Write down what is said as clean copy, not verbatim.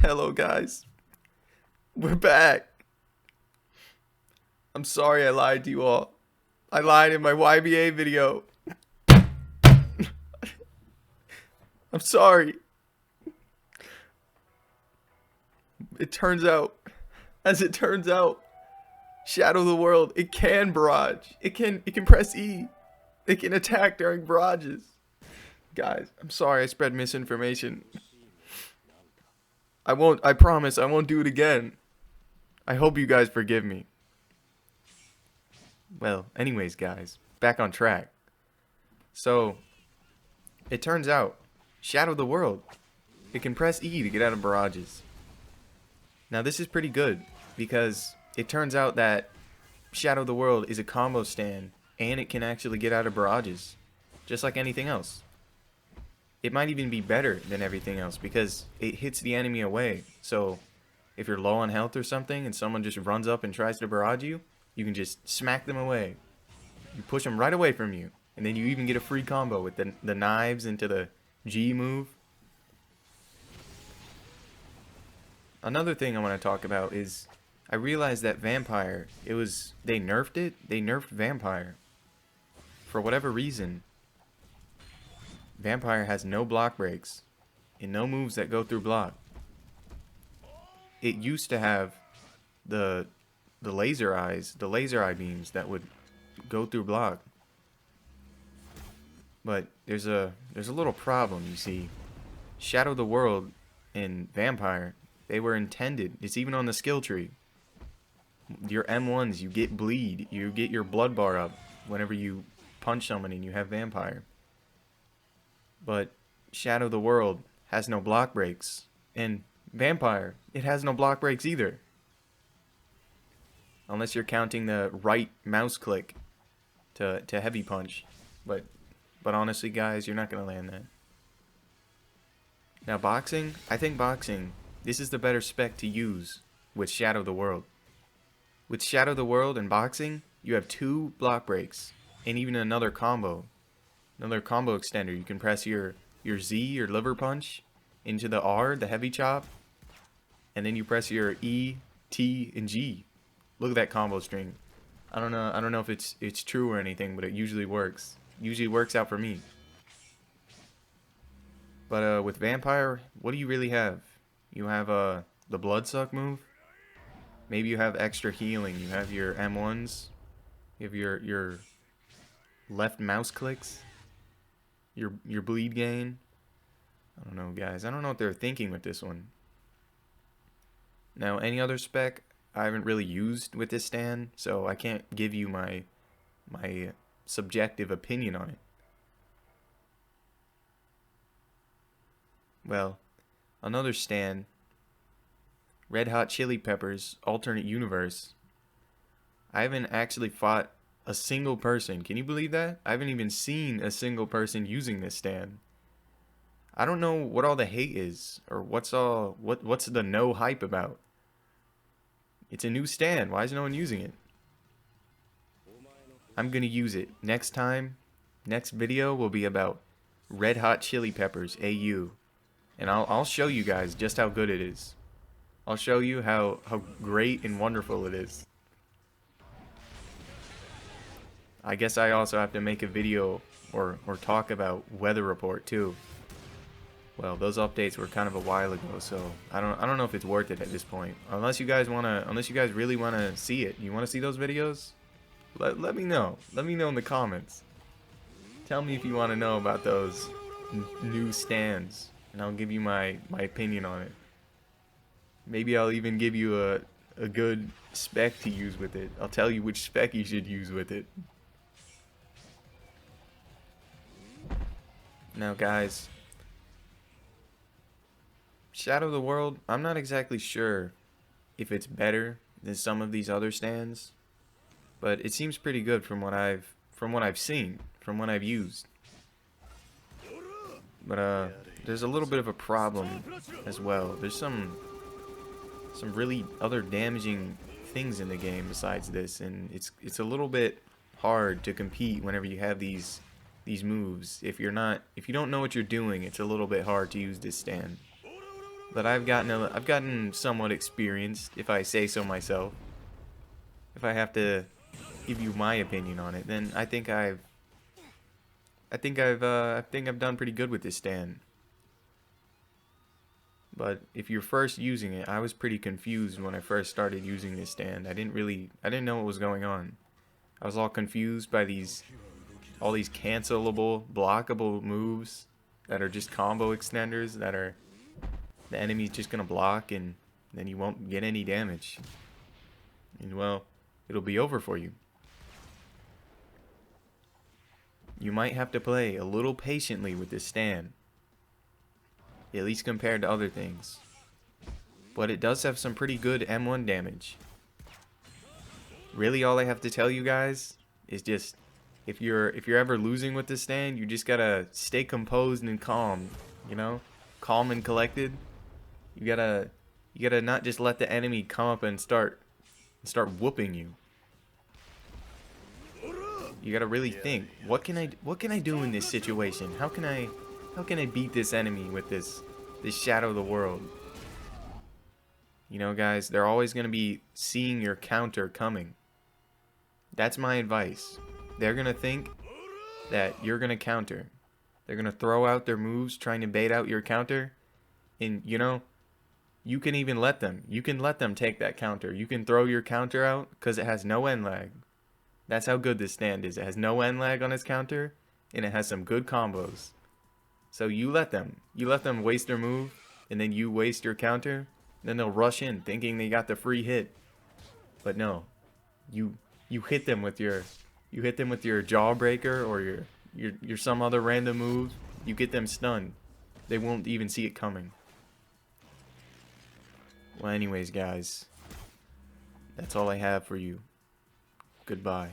Hello, guys. We're back. I'm sorry I lied to you all. I lied in my YBA video. I'm sorry. It turns out, as it turns out, Shadow of the World, it can barrage. It can press E. It can attack during barrages. Guys, I'm sorry I spread misinformation. I promise I won't do it again. I hope you guys forgive me. Well, anyways, guys, back on track. So, it turns out, Shadow of the World, it can press E to get out of barrages. Now, this is pretty good, because it turns out that Shadow of the World is a combo stand, and it can actually get out of barrages, just like anything else. It might even be better than everything else, because it hits the enemy away. So, if you're low on health or something, and someone just runs up and tries to barrage you, you can just smack them away. You push them right away from you. And then you even get a free combo with the knives into the G move. Another thing I want to talk about is I realized that Vampire, they nerfed it. They nerfed Vampire. For whatever reason, Vampire has no block breaks and no moves that go through block. It used to have the laser eye beams that would go through block. But there's a little problem, you see. Shadow of the World and Vampire, they were intended. It's even on the skill tree. Your M1s, you get bleed. You get your blood bar up whenever you punch someone and you have Vampire. But Shadow of the World has no block breaks. And Vampire, it has no block breaks either. Unless you're counting the right mouse click to heavy punch. But honestly, guys, you're not going to land that. Now, boxing, I think boxing, this is the better spec to use with Shadow of the World. With Shadow of the World and boxing, you have 2 block breaks and even another combo. Another combo extender. You can press your Z, your liver punch, into the R, the heavy chop, and then you press your E, T, and G. Look at that combo string. I don't know if it's true or anything, but it usually works. Usually works out for me. But with Vampire, what do you really have? You have the Bloodsuck move. Maybe you have extra healing. You have your M1s. You have your left mouse clicks. Your bleed gain. I don't know, guys. I don't know what they're thinking with this one. Now, any other spec I haven't really used with this stand, so I can't give you my subjective opinion on it. Well, another stand, Red Hot Chili Peppers Alternate Universe. I haven't actually fought a single person. Can you believe that? I haven't even seen a single person using this stand. I don't know what all the hate is, or what's the no hype about. It's a new stand. Why is no one using it? I'm gonna use it. Next video will be about Red Hot Chili Peppers AU. And I'll show you guys just how good it is. I'll show you how great and wonderful it is. I guess I also have to make a video or talk about Weather Report too. Well, those updates were kind of a while ago, so I don't know if it's worth it at this point. Unless you guys really wanna see it. You wanna see those videos? Let me know. Let me know in the comments. Tell me if you want to know about those new stands, and I'll give you my opinion on it. Maybe I'll even give you a good spec to use with it. I'll tell you which spec you should use with it. Now, guys, Shadow of the World, I'm not exactly sure if it's better than some of these other stands, but it seems pretty good from what I've seen, from what I've used. But there's a little bit of a problem as well. There's some really other damaging things in the game besides this, and it's a little bit hard to compete whenever you have these moves. If you don't know what you're doing, it's a little bit hard to use this stand. but I've gotten somewhat experienced, if I say so myself. If I have to give you my opinion on it, then I think I've done pretty good with this stand. But if you're first using it, I was pretty confused when I first started using this stand. I didn't know what was going on. I was all confused by all these cancelable, blockable moves that are just combo extenders that are the enemy's just gonna block and then you won't get any damage. And well, it'll be over for you. You might have to play a little patiently with this stand, at least compared to other things. But it does have some pretty good M1 damage. Really all I have to tell you guys is just if you're ever losing with this stand, you just gotta stay composed and calm, you know? Calm and collected. You gotta not just let the enemy come up and start whooping you. You gotta really think, what can I do in this situation? How can I beat this enemy with this Shadow of the World? You know, guys, they're always gonna be seeing your counter coming. That's my advice. They're gonna think that you're gonna counter. They're gonna throw out their moves trying to bait out your counter, and you know, you can even let them. You can let them take that counter. You can throw your counter out because it has no end lag. That's how good this stand is. It has no end lag on its counter, and it has some good combos. So you let them. You let them waste their move, and then you waste your counter. Then they'll rush in thinking they got the free hit. But no, you hit them with your jawbreaker or your some other random move. You get them stunned. They won't even see it coming. Well, anyways, guys, that's all I have for you. Goodbye.